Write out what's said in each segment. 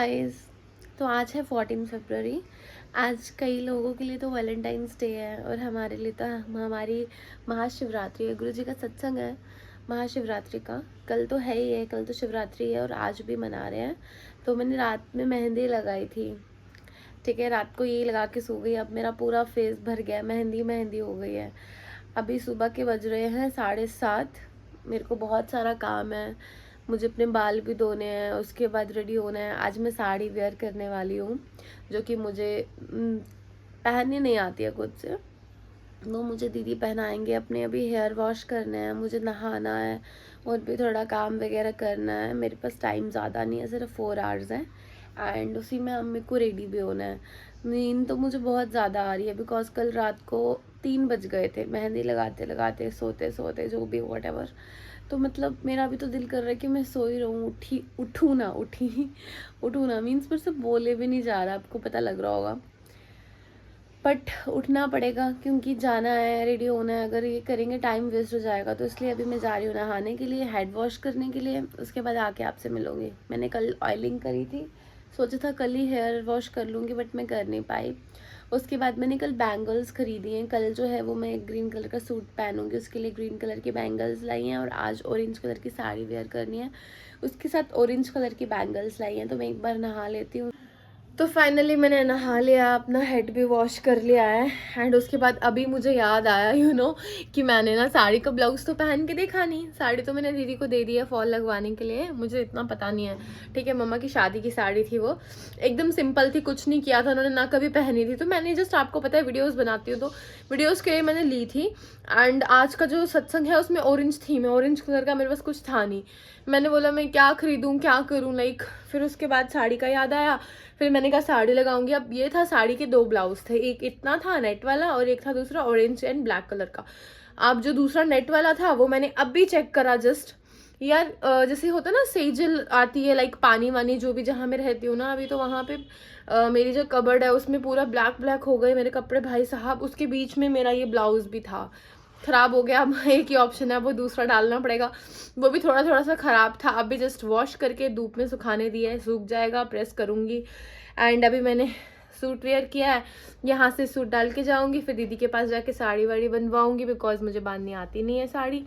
Guys, तो आज है 14 फरवरी। आज कई लोगों के लिए तो वैलेंटाइंस डे है और हमारे लिए तो हमारी महाशिवरात्रि है। गुरु जी का सत्संग है महाशिवरात्रि का। कल तो है ही है, कल तो शिवरात्रि है और आज भी मना रहे हैं। तो मैंने रात में मेहंदी लगाई थी, ठीक है, रात को यही लगा के सो गई। अब मेरा पूरा फेस भर गया, मेहंदी मेहंदी हो गई है। अभी सुबह के बज रहे हैं 7:30। मेरे को बहुत सारा काम है, मुझे अपने बाल भी धोने हैं, उसके बाद रेडी होना है। आज मैं साड़ी वेयर करने वाली हूँ जो कि मुझे पहननी नहीं आती है खुद से, वो मुझे दीदी पहनाएंगे। अपने अभी हेयर वॉश करने हैं, मुझे नहाना है और भी थोड़ा काम वगैरह करना है। मेरे पास टाइम ज़्यादा नहीं है, सिर्फ 4 आवर्स है एंड उसी में अब मेरे को रेडी भी होना है। नींद तो मुझे बहुत ज़्यादा आ रही है बिकॉज कल रात को 3 बज गए थे मेहंदी लगाते लगाते, सोते सोते, जो भी वॉट एवर। तो मतलब मेरा भी तो दिल कर रहा है कि मैं सो ही रहूँ, उठूँ ना मीन्स पर से बोले भी नहीं जा रहा, आपको पता लग रहा होगा, बट उठना पड़ेगा क्योंकि जाना है, रेडी होना है। अगर ये करेंगे टाइम वेस्ट हो जाएगा, तो इसलिए अभी मैं जा रही हूँ नहाने के लिए, हेड वॉश करने के लिए। उसके बाद आके आपसे मिलूँगी। मैंने कल ऑयलिंग करी थी, सोचा था कल ही हेयर वॉश कर लूँगी बट मैं कर नहीं पाई। उसके बाद मैंने कल बैंगल्स खरीदी हैं। कल जो है वो मैं ग्रीन कलर का सूट पहनूंगी, उसके लिए ग्रीन कलर की बैंगल्स लाई हैं और आज ऑरेंज कलर की साड़ी वेयर करनी है, उसके साथ ऑरेंज कलर की बैंगल्स लाई हैं। तो मैं एक बार नहा लेती हूँ। तो फाइनली मैंने नहा लिया, अपना हेड भी वॉश कर लिया है एंड उसके बाद अभी मुझे याद आया कि मैंने ना साड़ी का ब्लाउज तो पहन के देखा नहीं। साड़ी तो मैंने दीदी को दे दी है फॉल लगवाने के लिए, मुझे इतना पता नहीं है, ठीक है। मम्मा की शादी की साड़ी थी, वो एकदम सिंपल थी, कुछ नहीं किया था उन्होंने, ना कभी पहनी थी। तो मैंने जस्ट, आपको पता है वीडियोज़ बनाती हूँ तो वीडियोज़ के लिए मैंने ली थी। एंड आज का जो सत्संग है उसमें ऑरेंज थी, मैं ऑरेंज कलर का मेरे पास कुछ था नहीं। मैंने बोला मैं क्या खरीदूँ क्या करूँ लाइक, फिर उसके बाद साड़ी का याद आया, फिर मैंने कहा साड़ी लगाऊंगी। अब ये था, साड़ी के 2 ब्लाउज थे, एक इतना था नेट वाला और एक था दूसरा ऑरेंज एंड ब्लैक कलर का। अब जो दूसरा नेट वाला था वो मैंने अभी चेक करा जस्ट, यार जैसे होता ना सेजल आती है लाइक पानी वानी, जो भी जहाँ मैं रहती हूँ ना अभी, तो वहाँ पे मेरी जो कबर्ड है उसमें पूरा ब्लैक ब्लैक हो गए मेरे कपड़े भाई साहब। उसके बीच में मेरा ये ब्लाउज भी था, ख़राब हो गया। अब एक ही ऑप्शन है, वो दूसरा डालना पड़ेगा, वो भी थोड़ा थोड़ा सा ख़राब था। अभी जस्ट वॉश करके धूप में सुखाने दिया है, सूख जाएगा, प्रेस करूँगी। एंड अभी मैंने सूट वेयर किया है, यहाँ से सूट डाल के जाऊँगी, फिर दीदी के पास जाके साड़ी वाड़ी बनवाऊँगी बिकॉज मुझे बांधनी आती नहीं है साड़ी।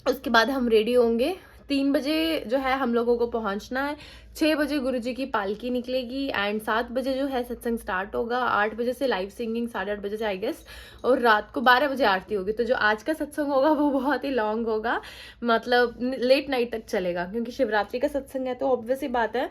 उसके बाद हम रेडी होंगे। 3 बजे जो है हम लोगों को पहुंचना है, 6 बजे गुरुजी की पालकी निकलेगी एंड 7 बजे जो है सत्संग स्टार्ट होगा। 8 बजे से लाइव सिंगिंग, 8:30 बजे से आई गेस, और रात को 12 बजे आरती होगी। तो जो आज का सत्संग होगा वो बहुत ही लॉन्ग होगा, मतलब लेट नाइट तक चलेगा, क्योंकि शिवरात्रि का सत्संग है तो ऑब्वियस ही बात है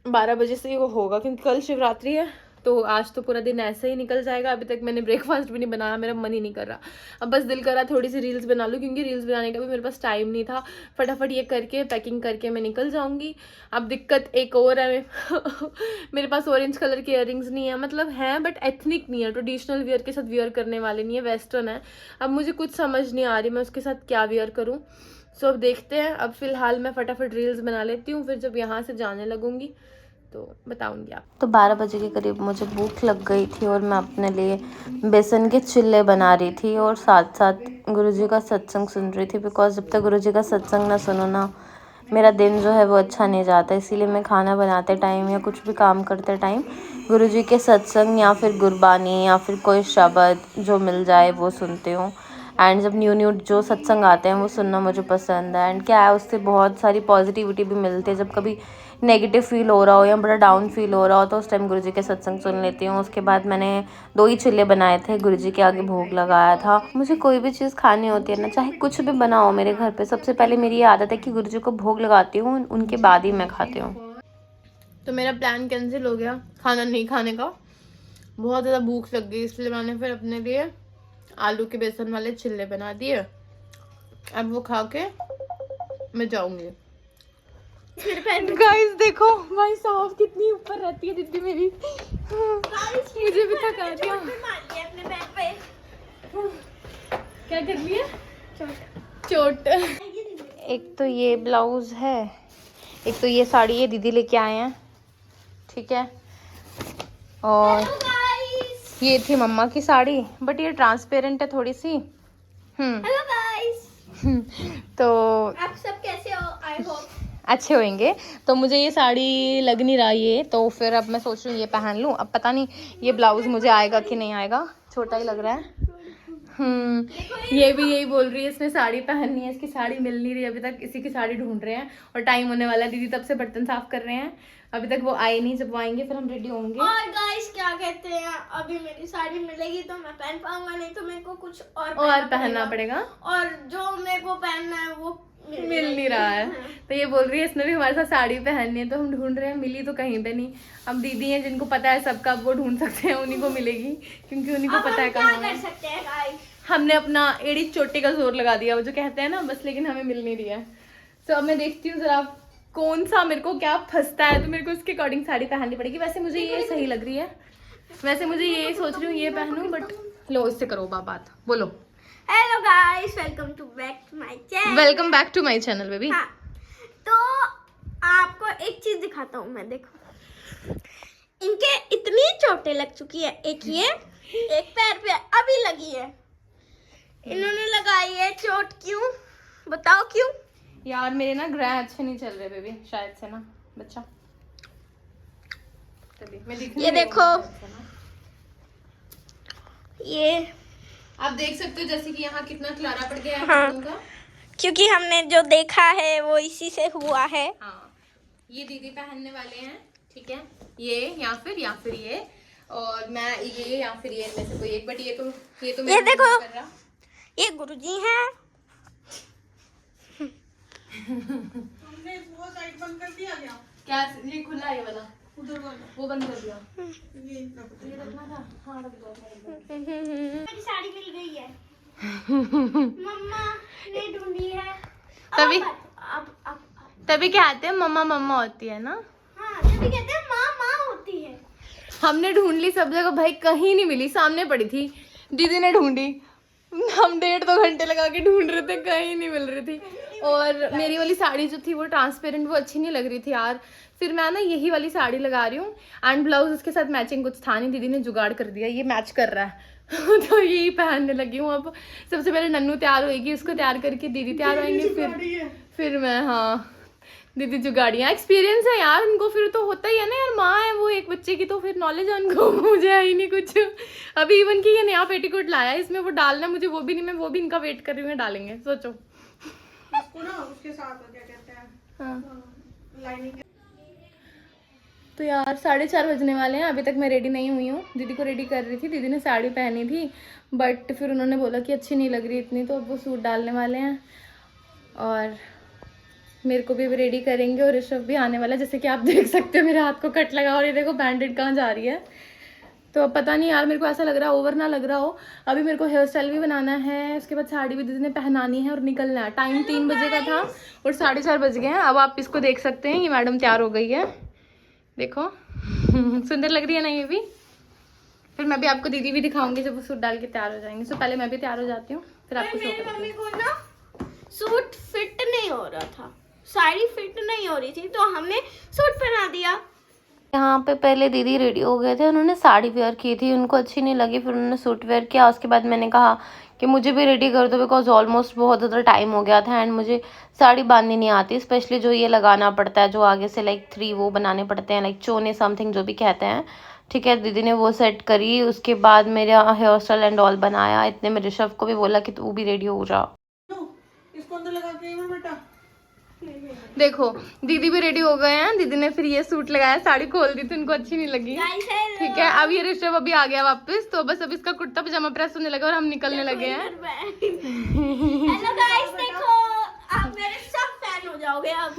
12 बजे से ही वो होगा, क्योंकि कल शिवरात्रि है। तो आज तो पूरा दिन ऐसे ही निकल जाएगा। अभी तक मैंने ब्रेकफास्ट भी नहीं बनाया, मेरा मन ही नहीं कर रहा। अब बस दिल कर रहा थोड़ी सी रील्स बना लूँ, क्योंकि रील्स बनाने का भी मेरे पास टाइम नहीं था। फटाफट ये करके पैकिंग करके मैं निकल जाऊंगी। अब दिक्कत एक और है मेरे पास ऑरेंज कलर के इयररिंग्स नहीं है, मतलब हैं बट एथनिक नहीं है, ट्रेडिशनल वियर के साथ वियर करने वाले नहीं है, वेस्टर्न है। अब मुझे कुछ समझ नहीं आ रही मैं उसके साथ क्या वियर करूँ। सो अब देखते हैं। अब फिलहाल मैं फटाफट रील्स बना लेती हूँ, फिर जब यहाँ से जाने लगूंगी तो बताऊंगी आप। तो 12 बजे के करीब मुझे भूख लग गई थी और मैं अपने लिए बेसन के चिल्ले बना रही थी और साथ साथ गुरुजी का सत्संग सुन रही थी। बिकॉज जब तक गुरुजी का सत्संग ना सुनो ना, मेरा दिन जो है वो अच्छा नहीं जाता। इसीलिए मैं खाना बनाते टाइम या कुछ भी काम करते टाइम गुरुजी के सत्संग या फिर गुरबानी या फिर कोई शब्द जो मिल जाए वो सुनती हूँ। एंड जब न्यू जो सत्संग आते हैं वो सुनना मुझे पसंद है। एंड क्या है, उससे बहुत सारी पॉजिटिविटी भी मिलती है। जब कभी नेगेटिव फील हो रहा हो या बड़ा डाउन फील हो रहा हो तो उस टाइम गुरुजी के सत्संग सुन लेती हूँ। उसके बाद मैंने 2 ही चिल्ले बनाए थे, गुरुजी के आगे भोग लगाया था। मुझे कोई भी चीज़ खानी होती है ना, चाहे कुछ भी बनाओ मेरे घर पे, सबसे पहले मेरी ये आदत है कि गुरुजी को भोग लगाती हूँ, उनके बाद ही मैं खाती हूँ। तो मेरा प्लान कैंसिल हो गया खाना नहीं खाने का, बहुत ज़्यादा भूख लग गई, इसलिए मैंने फिर अपने लिए आलू के बेसन वाले चिल्ले बना दिए। अब वो खा के मैं जाऊंगी। गाइस देखो भाई साहब कितनी ऊपर रहती है दीदी मेरी, मुझे भी थका दिया। क्या कर लिया? चोट। एक तो ये ब्लाउज है, एक तो ये साड़ी ये दीदी लेके आए हैं, ठीक है, और ये थी मम्मा की साड़ी बट ये ट्रांसपेरेंट है थोड़ी सी। Hello guys. तो आप सब कैसे हो? आई होप अच्छे होंगे। तो मुझे ये साड़ी लग नहीं रहा ये, तो फिर अब मैं सोच रही हूँ ये पहन लूँ। अब पता नहीं ये ब्लाउज मुझे आएगा कि नहीं आएगा, छोटा ही लग रहा है। ये भी यही बोल रही है इसने साड़ी पहननी है, इसकी साड़ी मिल नहीं रही अभी तक, इसी की साड़ी ढूंढ रहे हैं और टाइम होने वाला है। दीदी तब से बर्तन साफ कर रहे हैं, अभी तक वो आए नहीं। जब वो आएंगे फिर हम रेडी होंगे। और गाइस क्या कहते हैं, अभी मेरी साड़ी मिलेगी तो मैं पहन पाऊंगा, नहीं तो मेरे को कुछ और पहनना पड़ेगा। और जो मेरे को पहनना है वो मिल नहीं रहा है। तो ये बोल रही है इसने भी हमारे साथ साड़ी पहननी है, तो हम ढूंढ रहे हैं, मिली तो कहीं पे नहीं। अब दीदी हैं जिनको पता है सबका, वो ढूंढ सकते हैं, उन्हीं को मिलेगी क्योंकि उन्हीं को पता है कहाँ कर सकते हैं गाइस। हमने अपना एड़ी चोटी का जोर लगा दिया, वो जो कहते हैं ना, बस, लेकिन हमें मिल नहीं रही है। तो अब मैं देखती हूँ जरा कौन सा मेरे को क्या फंसता है, तो मेरे को उसके अकॉर्डिंग साड़ी पहननी पड़ेगी। वैसे मुझे ये सही लग रही है, वैसे मुझे ये सोच रही हूँ ये पहनूं, बट लो इससे करो बात, बोलो। Hello guys, welcome to back to my channel. Welcome back to my channel baby. हाँ, तो आपको एक चीज दिखाता हूँ मैं, देखो इनके इतनी चोटें लग चुकी है, एक ये एक पैर पे अभी लगी है, इन्होंने लगाई है चोट। क्यों बताओ क्यों? यार मेरे ना ग्रह अच्छे नहीं चल रहे बेबी, शायद से ना बच्चा। ये देखो, ये आप देख सकते हो जैसे कि यहाँ कितना खलारा पड़ गया है। हाँ, का क्योंकि हमने जो देखा है वो इसी से हुआ है। हाँ, ये दीदी पहनने वाले हैं, ठीक है, ये या फिर ये, और मैं ये या फिर ये इनमें से कोई एक, बट ये देखो, कर रहा। ये गुरुजी हैं। हमने वो साइड बंद कर दिया क्या? क्या ये खुला है ये वाला? उधर वाला वो बंद कर दिया। ये रखना था। हाँ रख दो। मेरी साड़ी मिल गई है, मम्मा ने ढूंढी है। तभी अब तभी कहते हैं मम्मा मम्मा होती है ना। हाँ, तभी कहते हैं माँ माँ होती है। हमने ढूंढ ली सब जगह भाई, कहीं नहीं मिली, सामने पड़ी थी, दीदी ने ढूंढी, हम 1.5-2 घंटे लगा के ढूंढ रहे थे, कहीं नहीं मिल रही थी। और मेरी वाली साड़ी जो थी वो ट्रांसपेरेंट, वो अच्छी नहीं लग रही थी यार। फिर मैं ना यही वाली साड़ी लगा रही हूँ, एंड ब्लाउज इसके साथ मैचिंग कुछ था नहीं, दीदी ने जुगाड़ कर दिया, ये मैच कर रहा है तो यही पहनने लगी हूँ। अब सबसे पहले नन्नू तैयार होएगी, उसको तैयार करके दीदी तैयार होएंगे, फिर मैं। हाँ, दीदी जुगाड़ियाँ, एक्सपीरियंस है यार उनको, फिर तो होता ही है ना यार, माँ है वो एक बच्चे की, तो फिर नॉलेज है उनको। मुझे है ही नहीं कुछ। अभी इवन की ये नया पेटीकोट लाया है, इसमें वो डालना है मुझे, वो भी नहीं, मैं वो भी इनका वेट कर रही हूँ, डालेंगे, सोचो। इसको ना उसके साथ क्या कहते हैं, हाँ, लाइनिंग। तो यार 4:30 बजने वाले हैं, अभी तक मैं रेडी नहीं हुई हूँ। दीदी को रेडी कर रही थी, दीदी ने साड़ी पहनी थी, बट फिर उन्होंने बोला कि अच्छी नहीं लग रही इतनी, तो अब वो सूट डालने वाले हैं और मेरे को भी रेडी करेंगे। और ऋषभ भी आने वाला है, जैसे कि आप देख सकते हो मेरे हाथ को कट लगा, और ये देखो बैंडेड कहाँ जा रही है। तो अब पता नहीं यार, मेरे को ऐसा लग रहा है ओवर ना लग रहा हो। अभी मेरे को हेयर स्टाइल भी बनाना है, उसके बाद साड़ी भी दीदी ने पहनानी है और निकलना है। टाइम 3 बजे का था और 4:30 बज गए हैं। अब आप इसको देख सकते हैं, ये मैडम तैयार हो गई है, देखो सुंदर लग रही है ना ये भी। फिर मैं भी आपको दीदी भी दिखाऊंगी जब वो सूट डाल के तैयार हो जाएंगे। सो पहले मैं भी तैयार हो जाती हूँ, फिर आपको शो करती हूँ। मम्मी को ना सूट फिट नहीं हो रहा था, साड़ी फिट नहीं हो रही थी, तो हमने सूट पहना दिया। यहाँ पे पहले दीदी रेडी हो गए थे, उन्होंने साड़ी वेयर की थी, उनको अच्छी नहीं लगी, फिर उन्होंने सूट वेयर किया। उसके बाद मैंने कहा कि मुझे भी रेडी कर दो, बिकॉज ऑलमोस्ट बहुत ज़्यादा टाइम हो गया था एंड मुझे साड़ी बांधनी नहीं आती, स्पेशली जो ये लगाना पड़ता है, जो आगे से लाइक 3 वो बनाने पड़ते हैं, लाइक चोने समथिंग जो भी कहते हैं। ठीक है, दीदी ने वो सेट करी, उसके बाद मेरा हेयर स्टाइल एंड ऑल बनाया। इतने में ऋषभ को भी बोला कि तू भी रेडी हो जा। इसको अंदर लगा के बेटा, देखो दीदी भी रेडी हो गए हैं। दीदी ने फिर ये सूट लगाया, साड़ी खोल दी थी, उनको अच्छी नहीं लगी। ठीक है, अब ये ऋषभ अभी आ गया वापस, तो बस अब इसका कुर्ता पजामा प्रेस होने लगा और हम निकलने लगे हैं। हेलो गाइस, देखो आप मेरे सब फैन हो जाओगे अब।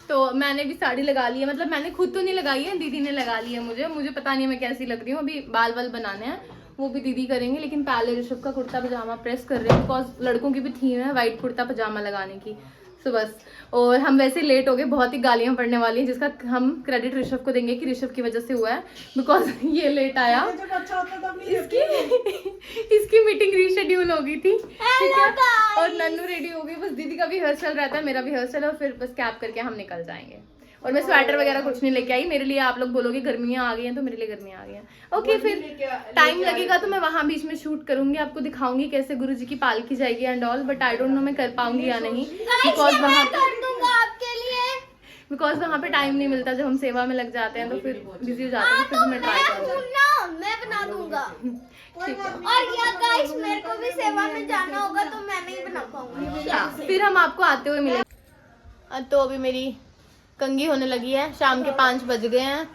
तो मैंने भी साड़ी लगा ली है, मतलब मैंने खुद तो नहीं लगाई है, दीदी ने लगा ली है मुझे पता नहीं मैं कैसी लग रही हूँ। अभी बाल वाल बनाने हैं, वो भी दीदी करेंगे, लेकिन पहले ऋषभ का कुर्ता पजामा प्रेस कर रहे हैं, बिकॉज लड़कों की भी थीम है वाइट कुर्ता पजामा लगाने की। सो बस, और हम वैसे लेट हो गए, बहुत ही गालियां पड़ने वाली हैं, जिसका हम क्रेडिट ऋषभ को देंगे कि ऋषभ की वजह से हुआ है, बिकॉज ये लेट आया। जब अच्छा होता तब नहीं इसकी मीटिंग रीशेड्यूल हो गई थी, ठीक है, और नन्नू रेडी हो गई। बस दीदी का भी हेयर स्टाइल रहता है, मेरा भी हेयर स्टाइल, और फिर बस कैप करके हम निकल जाएंगे। और मैं स्वेटर वगैरह कुछ नहीं लेके आई, मेरे लिए आप लोग बोलोगे गर्मियां आ गई हैं, तो मेरे लिए गर्मियां आ गई हैं। ओके, फिर टाइम लगेगा तो मैं वहां बीच में शूट करूंगी, आपको दिखाऊंगी कैसे गुरुजी की पालकी जाएगी and all, but I don't know मैं कर पाऊंगी या नहीं, बिकॉज वहां कर दूंगा आपके लिए। बिकॉज वहाँ पे टाइम नहीं मिलता, जब हम सेवा में लग जाते हैं तो फिर बिजी हो जाते हैं, तो फिर मैं ट्राई करूँगा। मैं बना दूंगा। ठीक है, और या गाइस मेरे को भी सेवा में जाना होगा तो मैं नहीं बना पाऊंगा। फिर हम आपको आते हुए मिलेंगे। तो अभी मेरी कंघी होने लगी है, शाम के 5 बज गए हैं,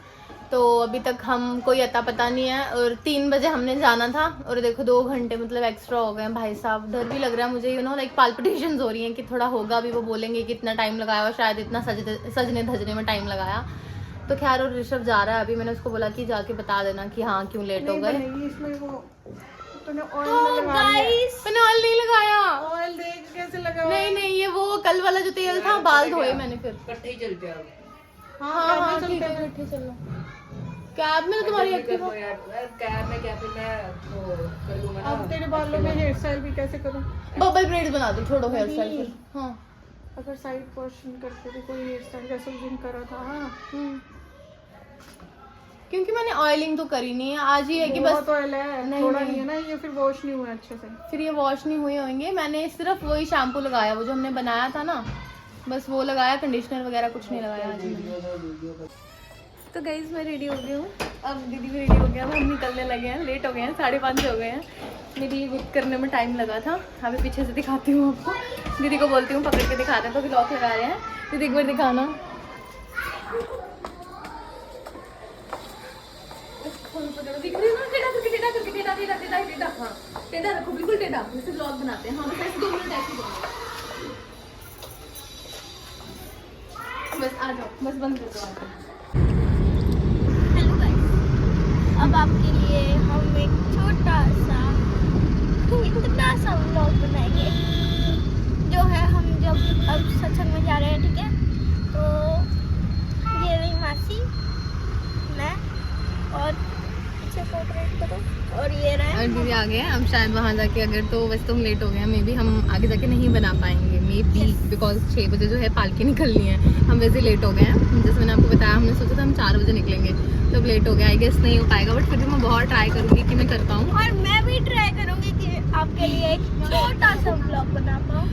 तो अभी तक हम कोई अता पता नहीं है, और 3 बजे हमने जाना था, और देखो 2 घंटे मतलब एक्स्ट्रा हो गए हैं भाई साहब। डर भी लग रहा है मुझे, लाइक पाल्पिटेशंस हो रही हैं कि थोड़ा होगा भी, वो बोलेंगे कि इतना टाइम लगाया और शायद इतना सजने धजने में टाइम लगाया। तो खैर, और ऋषभ जा रहा है अभी, मैंने उसको बोला कि जाके बता देना कि हाँ क्यों लेट हो गए। इसमें वो तूने ऑयल मैंने ऑयल नहीं लगाया। ऑयल देख कैसे लगा। नहीं, ये वो कल वाला जो तेल था, बाल धोए मैंने फिर। हाँ ठीक है, इकट्ठे चलो। कैब में तो तुम्हारी एक्टिव हो। अब तेरे बालों में हेयर स्टाइल भी कैसे करूं? बबल ब्रेड्स बना दो, छोड़ो हेयर स्टाइल फिर। हाँ अगर साइड पोर्शन करके भी कोई हेयर स्टाइल जैसे उस दिन करा था। हाँ क्योंकि मैंने ऑयलिंग तो करी नहीं है, आज ही है कि बस बहुत ऑयल है, नहीं, थोड़ा नहीं। नहीं है ना, ये फिर वॉश नहीं हुआ अच्छे से। फिर ये वॉश नहीं हुए होंगे। मैंने सिर्फ वही शैम्पू लगाया, वो जो हमने बनाया था ना, बस वो लगाया, कंडीशनर वगैरह कुछ नहीं लगाया आज मैंने। तो गाइस मैं रेडी हो गई हूँ, अब दीदी भी रेडी हो गया, अब हम निकलने लगे हैं। लेट हो गए हैं, 5:30 हो गए हैं। मेरी विक करने में टाइम लगा था। अभी पीछे से दिखाती हूँ आपको, दीदी को बोलती हूँ पकड़ के दिखाते हैं, तो अभी लॉक लगा रहे हैं। दीदी एक बार दिखाना। दिख रही है ना, टेढ़ा करके, टेढ़ा करके, टेढ़ा टेढ़ा टेढ़ा टेढ़ा। हाँ टेढ़ा रखो, बिल्कुल टेढ़ा, जैसे ब्लॉग बनाते हैं। हाँ बस ऐसे 2 मिनट ऐसे करो, बस आ जाओ, बस बंद कर दो आप। हेलो गाइस, अब आपके लिए हम एक छोटा सा इतना सा व्लॉग बनाएंगे, जो है हम जब अब सत्संग में जा रहे हैं, ठीक है। तो ये रही मासी, मैं, और पीछे कोऑपरेट करो, और ये रहे और दीदी आ गए हैं। हम शायद वहाँ जाके, अगर तो वैसे तो हम लेट हो गए हैं, मे बी हम आगे जाके नहीं बना पाएंगे, मे बी, बिकॉज 6 बजे जो है पालकी निकलनी है। हम वैसे लेट हो गए हैं, जैसे मैंने आपको बताया, हमने सोचा था हम 4 बजे निकलेंगे, तो अब लेट हो गया। आई गेस नहीं हो पाएगा, बट फिर भी मैं बहुत ट्राई करूँगी कि मैं कर पाऊँ। और मैं भी ट्राई करूंगी कि आपके लिए एक छोटा सा ब्लॉग बना पाऊँ।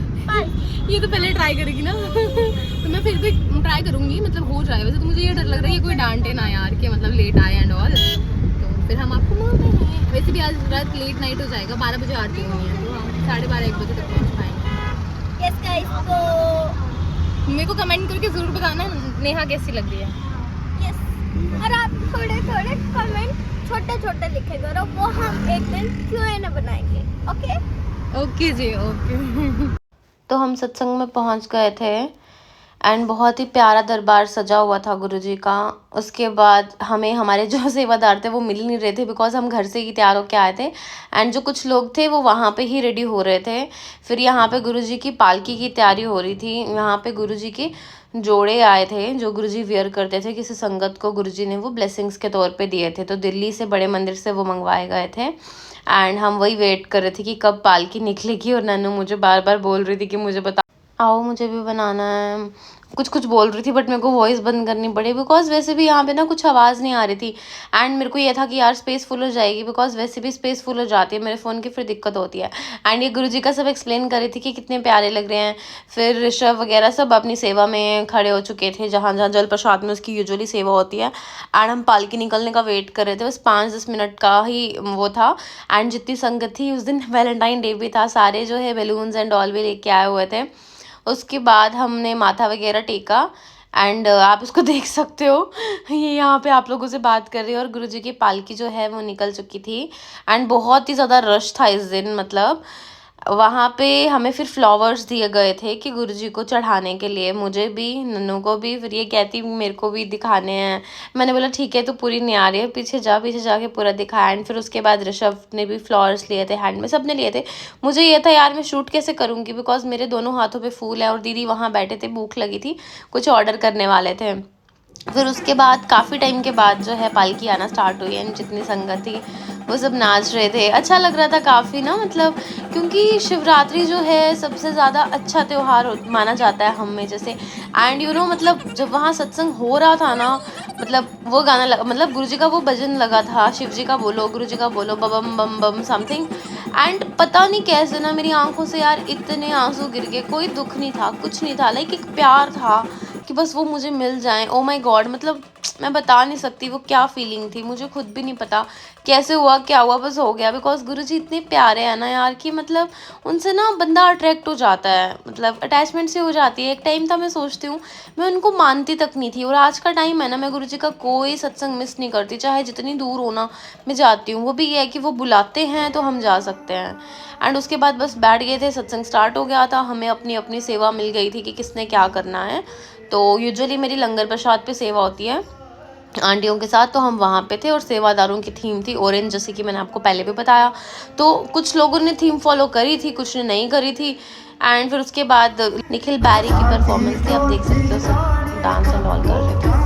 ये तो पहले ट्राई करेगी ना तो मैं फिर भी ट्राई करूँगी, मतलब हो जाए। वैसे तो मुझे ये डर लग रहा है कि कोई डांटे ना यार, कि मतलब लेट आए एंड ऑल, तो फिर हम आपको मानते हैं। वैसे भी आज रात लेट नाइट हो जाएगा, 12 बजे आरती होनी है, तो हम 12:30-1 बजे तक पहुँच पाएंगे। यस गाइस, तो मेरे को कमेंट करके जरूर बताना नेहा कैसी लग रही है। यस, और आप थोड़े थोड़े कमेंट छोटे छोटे लिखे करो, वो हम एक दिन Q&A बनाएंगे। ओके ओके जी, ओके। तो हम सत्संग में पहुंच गए थे एंड बहुत ही प्यारा दरबार सजा हुआ था गुरुजी का। उसके बाद हमें हमारे जो सेवादार थे वो मिल नहीं रहे थे, बिकॉज हम घर से ही तैयार होके आए थे, एंड जो कुछ लोग थे वो वहाँ पे ही रेडी हो रहे थे। फिर यहाँ पे गुरुजी की पालकी की तैयारी हो रही थी। यहाँ पे गुरुजी के जोड़े आए थे जो गुरुजी वियर करते थे, किसी संगत को गुरुजी ने वो ब्लेसिंग्स के तौर पे दिए थे, तो दिल्ली से बड़े मंदिर से वो मंगवाए गए थे। एंड हम वही वेट कर रहे थे कि कब पालकी निकलेगी, और नन्नू मुझे बार बार बोल रही थी कि मुझे बता, आओ मुझे भी बनाना है, कुछ बोल रही थी, बट मेरे को वॉइस बंद करनी पड़ी, बिकॉज वैसे भी यहाँ पे ना कुछ आवाज़ नहीं आ रही थी। एंड मेरे को ये था कि यार स्पेस फुल हो जाएगी, बिकॉज वैसे भी स्पेस फुल हो जाती है मेरे फ़ोन की, फिर दिक्कत होती है। एंड ये गुरुजी का सब एक्सप्लेन कर रही थी कि कितने प्यारे लग रहे हैं। फिर ऋषभ वगैरह सब अपनी सेवा में खड़े हो चुके थे, जहाँ जहाँ जल प्रसाद में उसकी यूजुअली सेवा होती है। एंड हम पालकी निकलने का वेट कर रहे थे, बस 5-10 मिनट का ही वो था। एंड जितनी संगत थी, उस दिन वैलेंटाइन डे भी था, सारे जो है बैलून्स एंड ऑल भी लेके आए हुए थे। उसके बाद हमने माथा वगैरह टेका, एंड आप इसको देख सकते हो, ये यहाँ पे आप लोगों से बात कर रही है। और गुरुजी की पालकी जो है वो निकल चुकी थी, एंड बहुत ही ज़्यादा रश था इस दिन। मतलब वहाँ पे हमें फिर फ्लावर्स दिए गए थे कि गुरुजी को चढ़ाने के लिए, मुझे भी, नन्नू को भी। फिर ये कहती मेरे को भी दिखाने हैं, मैंने बोला ठीक है, तो पूरी नहीं आ रही है, पीछे जाके पूरा दिखाया। एंड फिर उसके बाद ऋषभ ने भी फ्लावर्स लिए थे हैंड में, सब ने लिए थे। मुझे ये था यार मैं शूट कैसे करूँगी, बिकॉज मेरे दोनों हाथों पे फूल है, और दीदी वहाँ बैठे थे, भूख लगी थी, कुछ ऑर्डर करने वाले थे। फिर उसके बाद काफ़ी टाइम के बाद जो है पालकी आना स्टार्ट हुई, एंड जितनी संगत थी वो सब नाच रहे थे। अच्छा लग रहा था काफ़ी ना, मतलब क्योंकि शिवरात्रि जो है सबसे ज़्यादा अच्छा त्यौहार माना जाता है हम में जैसे। एंड यू नो मतलब जब वहाँ सत्संग हो रहा था ना, मतलब वो गाना लगा, मतलब गुरुजी का वो भजन लगा था, शिव जी का बोलो, गुरुजी का बोलो, बम बम बम समथिंग। एंड पता नहीं कैसे ना मेरी आंखों से यार इतने आंसू गिर गए, कोई दुख नहीं था, कुछ नहीं था, लाइक एक प्यार था कि बस वो मुझे मिल जाएं। ओ माय गॉड, मतलब मैं बता नहीं सकती वो क्या फीलिंग थी, मुझे खुद भी नहीं पता कैसे हुआ क्या हुआ, बस हो गया। बिकॉज गुरुजी इतने प्यारे हैं ना यार कि मतलब उनसे ना बंदा अट्रैक्ट हो जाता है, मतलब अटैचमेंट से हो जाती है। एक टाइम था मैं सोचती हूँ मैं उनको मानती तक नहीं थी, और आज का टाइम है ना मैं गुरुजी का कोई सत्संग मिस नहीं करती, चाहे जितनी दूर हो ना मैं जाती हूँ। वो भी ये है कि वो बुलाते हैं तो हम जा सकते हैं। एंड उसके बाद बस बैठ गए थे, सत्संग स्टार्ट हो गया था, हमें अपनी अपनी सेवा मिल गई थी कि किसने क्या करना है। तो यूजुअली मेरी लंगर प्रसाद पे सेवा होती है आंटियों के साथ, तो हम वहाँ पे थे और सेवादारों की थीम थी ऑरेंज, जैसे कि मैंने आपको पहले भी बताया। तो कुछ लोगों ने थीम फॉलो करी थी, कुछ ने नहीं करी थी। एंड फिर उसके बाद निखिल बैरी की परफॉर्मेंस थी, आप देख सकते हो सब डांस एंड ऑल कर रहे थे।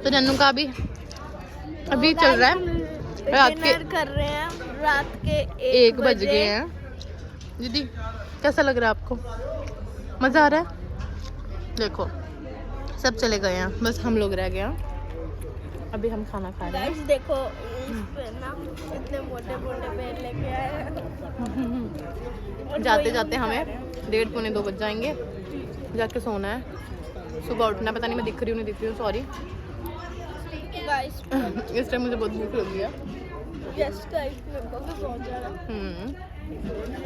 तो नन्नू का अभी चल रहा है, रात के कर रहे हैं, रात के 1 बज गए हैं। दीदी कैसा लग रहा है आपको, मज़ा आ रहा है? देखो सब चले गए हैं, बस हम लोग रह गए हैं। अभी हम खाना खा रहे हैं। देखो इस पे ना इतने मोटे मोटे पेड़ लेके आए हैं। जाते जाते हमें 1:30 पौने 2 बज जाएंगे, जाके सोना है, सुबह उठना। पता नहीं मैं दिख रही हूँ नहीं दिख रही हूँ, सॉरी गाइस। इस टाइम मुझे बहुत भूख लगी है। यस गाइस, मेरे को भी बहुत ज़्यादा।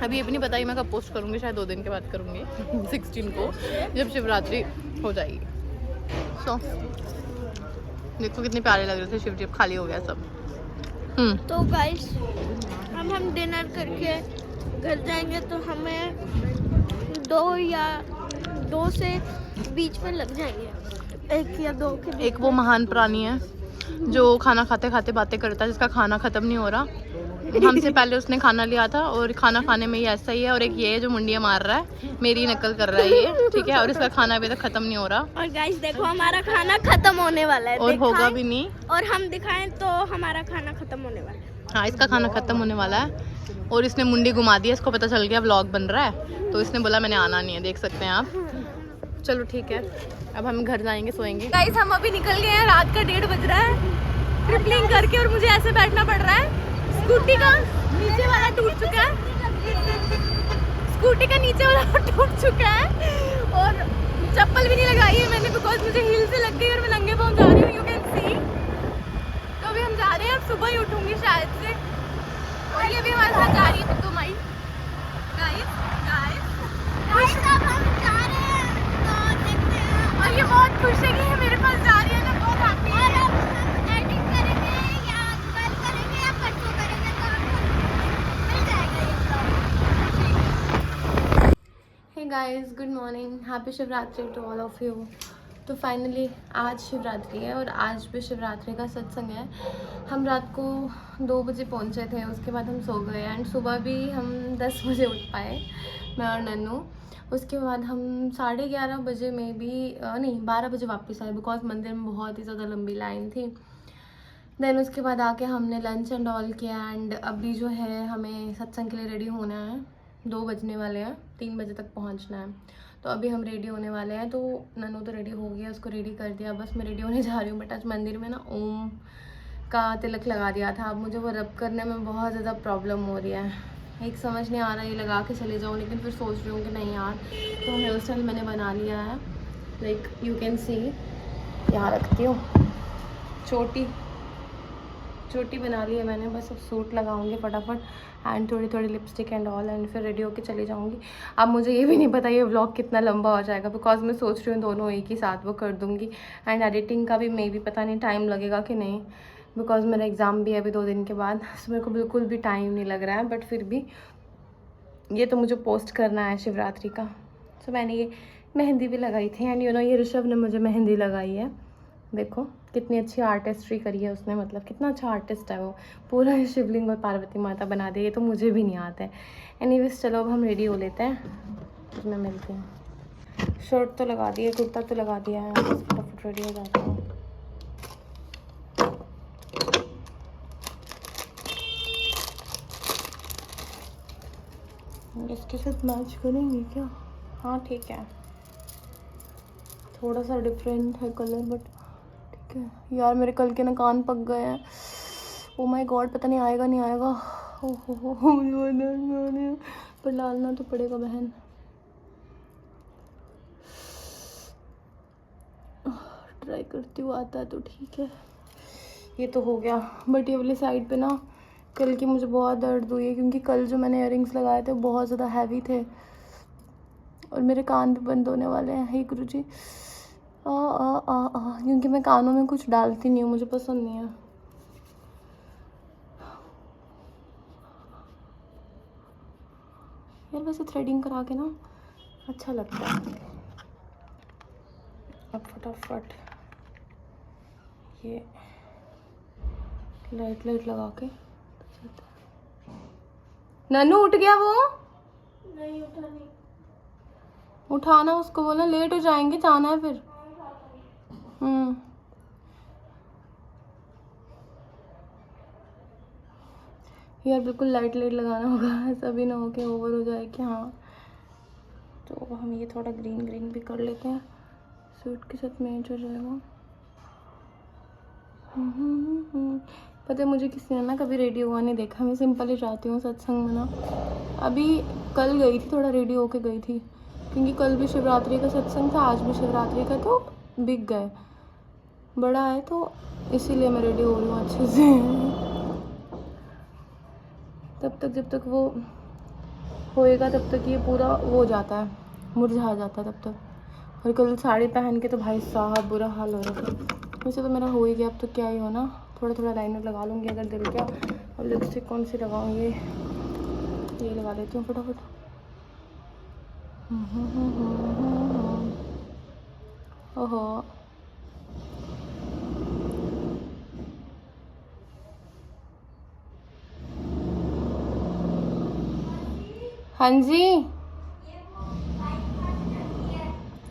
अभी ये भी नहीं पता ही मैं कब पोस्ट करूँगी, शायद 2 दिन के बाद करूँगी 16 को, जब शिवरात्रि हो जाएगी। सो देखो कितने प्यारे लग रहे थे शिव जी, अब खाली हो गया सब। तो गाइस अब हम डिनर करके घर जाएंगे, तो हमें 2 से बीच में लग जाएंगे, 1 या 2 के बीच। एक वो महान प्राणी है जो खाना खाते खाते बातें करता है, जिसका खाना खत्म नहीं हो रहा। हमसे पहले उसने खाना लिया था और खाना खाने में ये ऐसा ही है। और एक ये है जो मुंडिया मार रहा है, मेरी नकल कर रहा है ये, ठीक है, और इसका खाना अभी तक खत्म नहीं हो रहा। और गाइस देखो हमारा खाना खत्म होने वाला है, और होगा भी नहीं, और हम दिखाएं तो हमारा खाना खत्म होने वाला है। हाँ इसका खाना खत्म होने वाला है। और इसने मुंडी घुमा दी है, इसको पता चल गया व्लॉग बन रहा है, तो इसने बोला मैंने आना नहीं है, देख सकते हैं आप। चलो ठीक है, अब हम घर जाएंगे, सोएंगे। गाइस हम अभी निकल गए हैं, रात का 1:30 बज रहा है ट्रिपलिंग करके, और मुझे ऐसे बैठना पड़ रहा है। स्कूटी का नीचे वाला टूट चुका है, स्कूटी का नीचे वाला टूट चुका है, और चप्पल भी नहीं लगाई है मैंने, बिकॉज मुझे हील से लग गई और मैं नंगे पाँव जा रही हूँ, यू कैन सी। तो अभी हम जा रहे हैं, अब सुबह ही उठूंगी शायद से। और ये भी हमारे साथ जा रही है पिट्टू माई। गाइस गाइस अब हम जा रहे हैं, तो देखते हैं। और ये बहुत खुश है कि ये मेरे पास जा रही है ना, बहुत हैप्पी है। और अब हम एडिट करेंगे या कल करेंगे या परसों करेंगे, तो आपको मिल जाएगा ये blog. Hey guys, good morning, happy Shivratri to all of you. तो फाइनली आज शिवरात्रि है और आज भी शिवरात्रि का सत्संग है। हम रात को 2 बजे पहुंचे थे, उसके बाद हम सो गए एंड सुबह भी हम 10 बजे उठ पाए, मैं और नन्नू। उसके बाद हम 11:30 बजे में भी नहीं 12 बजे वापस आए, बिकॉज मंदिर में बहुत ही ज़्यादा लंबी लाइन थी। देन उसके बाद आके हमने लंच एंड ऑल किया एंड अभी जो है हमें सत्संग के लिए रेडी होना है, 2 बजने वाले हैं, 3 बजे तक पहुंचना है। तो अभी हम रेडी होने वाले हैं। तो नन्नू तो रेडी हो गया, उसको रेडी कर दिया, बस मैं रेडी होने जा रही हूँ। बट आज मंदिर में ना ओम का तिलक लगा दिया था, अब मुझे वो रब करने में बहुत ज़्यादा प्रॉब्लम हो रही है। एक समझ नहीं आ रहा ये लगा के चले जाऊँ, लेकिन फिर सोच रही हूँ कि नहीं यार। तो हेयर स्टाइल मैंने बना लिया है, लाइक यू कैन सी, यहाँ रखती हूँ, चोटी बना ली है मैंने, बस अब सूट लगाऊंगी फटाफट एंड थोड़ी थोड़ी लिपस्टिक एंड ऑल एंड फिर रेडी होके चली जाऊंगी। अब मुझे ये भी नहीं पता ये व्लॉग कितना लंबा हो जाएगा, बिकॉज मैं सोच रही हूँ दोनों एक ही साथ वो कर दूँगी एंड एडिटिंग का भी मे भी पता नहीं टाइम लगेगा कि नहीं, बिकॉज मेरा एग्ज़ाम भी है अभी 2 दिन के बाद, सो मेरे को बिल्कुल भी टाइम नहीं लग रहा है। बट फिर भी ये तो मुझे पोस्ट करना है शिवरात्रि का। सो मैंने ये मेहंदी भी लगाई थी एंड ये ऋषभ ने मुझे मेहंदी लगाई है। देखो कितनी अच्छी आर्टिस्ट्री करी है उसने, मतलब कितना अच्छा आर्टिस्ट है वो, पूरा शिवलिंग और पार्वती माता बना दे, ये तो मुझे भी नहीं आता है। एनीवेज चलो अब हम रेडी हो लेते हैं, फिर मैं मिलती हूँ। शर्ट तो लगा दी है, कुर्ता तो लगा दिया है, बस फटाफट रेडी हो जाता हूँ। इसके साथ मैच करेंगे क्या? हाँ ठीक है, थोड़ा सा डिफरेंट है कलर बट ठीक है। यार मेरे कल के ना कान पक गए हैं, ओ माय गॉड, पता नहीं आएगा नहीं आएगा। ओहो मुझे पर डालना तो पड़ेगा बहन। ट्राई करती हूँ, आता है तो ठीक है। ये तो हो गया, बट ये वाली साइड पे ना कल की मुझे बहुत दर्द हुई है, क्योंकि कल जो मैंने इयररिंग्स लगाए थे बहुत ज़्यादा हैवी थे और मेरे कान भी बंद होने वाले हैं। हे गुरु जी, क्योंकि मैं कानों में कुछ डालती नहीं हूँ, मुझे पसंद नहीं है। यार वैसे थ्रेडिंग करा के ना अच्छा लगता है। अब फटाफट ये लाइट लगा के। नन्नू उठ गया वो? नहीं उठा नहीं। उठाना उसको, बोला लेट हो जाएंगे, जाना है फिर। यार बिल्कुल लाइट लगाना होगा, ऐसा भी ना हो कि ओवर हो जाए कि हाँ। तो हम ये थोड़ा ग्रीन भी कर लेते हैं, सूट के साथ मैच हो जाएगा। पता है मुझे किसी ने ना कभी रेडी हुआ नहीं देखा, मैं सिंपल ही जाती हूँ सत्संग में ना। अभी कल गई थी, थोड़ा रेडी होके गई थी, क्योंकि कल भी शिवरात्रि का सत्संग था, आज भी शिवरात्रि का, तो बिक गए, बड़ा है तो इसीलिए मैं रेडी हो रही हूँ अच्छे से। तब तक जब तक वो होएगा तब तक ये पूरा वो हो जाता है, मुरझा जाता है तब तक। और कल साड़ी पहन के तो भाई साहब बुरा हाल हो रहा था। वैसे तो मेरा हो ही गया, अब तो क्या ही हो ना, थोड़ा थोड़ा लाइनर लगा लूँगी अगर दिल क्या। और लिपस्टिक कौन सी लगाऊँ, ये लगा लेती हूँ फटाफट। ओहो हाँ जी,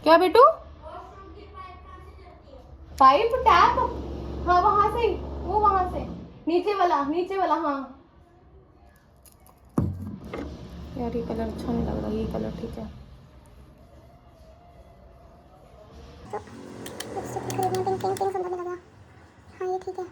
क्या बेटू? पाइप टैप, हाँ वहां से, वो वहां से नीचे वाला हाँ। यार ये कलर अच्छा नहीं लग रहा, ये कलर ठीक है। हाँ ये ठीक है।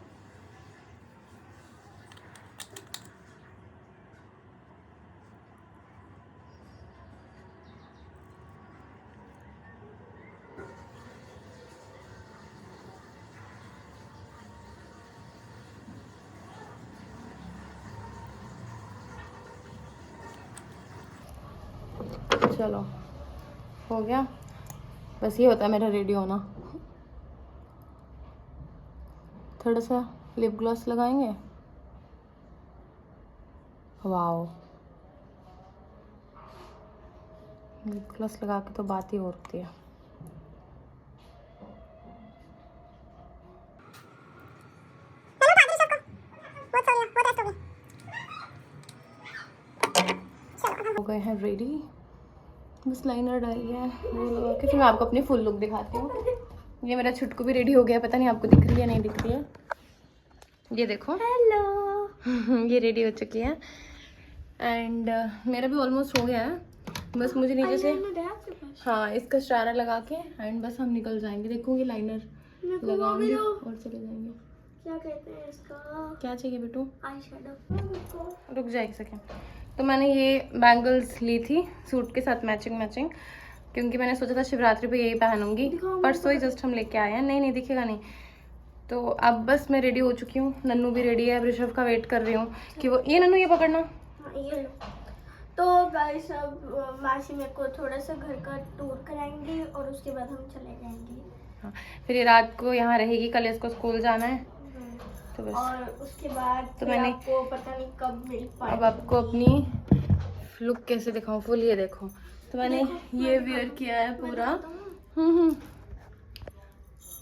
चलो हो गया, बस ये होता है मेरा रेडी होना। थोड़ा सा लिप ग्लॉस लगाएंगे, वाओ लिप ग्लॉस लगा के तो बात ही और होती है। हो गए हैं रेडी, बस लाइनर डाली है वो लगा के, फिर मैं आपको अपनी फुल लुक दिखाती हूँ। ये मेरा छुटकू भी रेडी हो गया, पता नहीं आपको दिख रही है नहीं दिख रही है, ये देखो। हेलो ये रेडी हो चुकी है एंड मेरा भी ऑलमोस्ट हो गया है, बस मुझे नीचे से हाँ इसका शरारा लगा के एंड बस हम निकल जाएंगे। देखूंगी लाइनर लगाऊंगी और चले जाएंगे। क्या कहते हैं इसका? क्या चाहिए बेटू? Eye shadow. रुक जाए एक सेकेंड। तो मैंने ये बैंगल्स ली थी सूट के साथ मैचिंग, क्योंकि मैंने सोचा था शिवरात्रि पे यही पहनूंगी, परसों ही जस्ट हम लेके आए हैं। नहीं दिखेगा नहीं, तो अब बस मैं रेडी हो चुकी हूँ, नन्नू भी रेडी है, अब ऋषभ का वेट कर रही हूँ कि वो, ये नन्नू ये पकड़ना। हाँ, ये लो। तो गाइस अब मासी मेरे को थोड़ा सा घर का टूर कराएंगे और उसके बाद हम चले जाएंगे। हाँ, फिर ये रात को यहाँ रहेगी, कल इसको स्कूल जाना है। तो बस और उसके बाद तो फिर मैंने आपको पता नहीं कब मिल पाए। अब आपको अपनी लुक कैसे दिखाऊं, फुल ये देखो। तो मैंने ये वेयर किया है पूरा,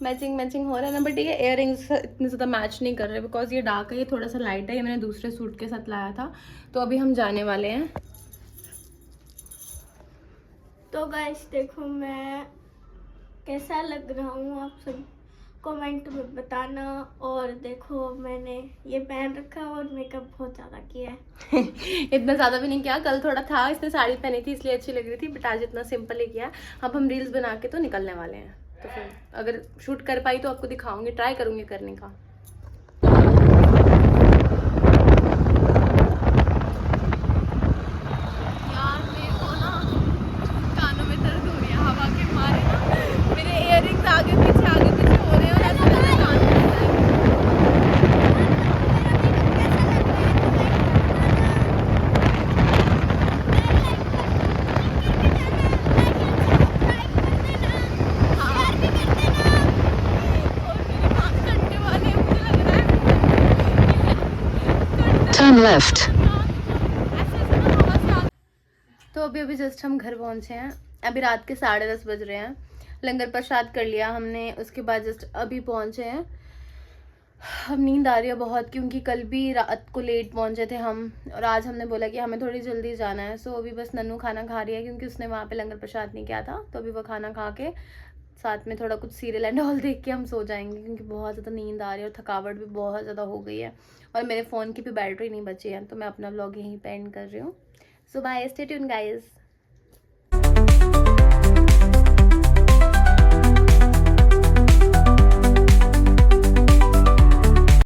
मैचिंग मैचिंग हो रहा है ना, बट ये इयररिंग्स इतने ज़्यादा मैच नहीं कर रहे बिकॉज ये डार्क है, ये थोड़ा सा लाइट है, ये मैंने दूसरे सूट के साथ लाया था। तो अभी हम जाने वाले हैं। तो गाइस देखो मैं कैसा लग रहा हूँ, आप सब कमेंट में बताना। और देखो मैंने ये पहन रखा और मेकअप बहुत ज़्यादा किया है। इतना ज़्यादा भी नहीं किया, कल थोड़ा था, इसने साड़ी पहनी थी इसलिए अच्छी लग रही थी, बट आज इतना सिंपल ही किया। अब हम रील्स बना के तो निकलने वाले हैं, तो फिर अगर शूट कर पाई तो आपको दिखाऊंगी, ट्राई करूंगी करने का। यार मेरे को ना कानों में दर्द हो रही है हवा के मारे ना, मेरे इयररिंग्स आगे पीछे हो रहे हैं और ऐसा लग रहा है कान में दर्द है। Turn left. तो अभी जस्ट हम घर पहुंचे हैं, अभी रात के 10:30 बज रहे हैं। लंगर प्रसाद कर लिया हमने, उसके बाद जस्ट अभी पहुंचे हैं। अब नींद आ रही है बहुत, क्योंकि कल भी रात को लेट पहुंचे थे हम, और आज हमने बोला कि हमें थोड़ी जल्दी जाना है। सो अभी बस नन्नू खाना खा रही है, क्योंकि उसने वहाँ पे लंगर प्रसाद नहीं किया था। तो अभी वो खाना खा के साथ में थोड़ा कुछ सीरियल एंड ऑल देख के हम सो जाएंगे, क्योंकि बहुत ज़्यादा नींद आ रही है और थकावट भी बहुत ज़्यादा हो गई है, और मेरे फ़ोन की भी बैटरी नहीं बची है। तो मैं अपना व्लॉग यहीं पे एंड कर रही हूँ। सो बाय, स्टे ट्यून गाइस।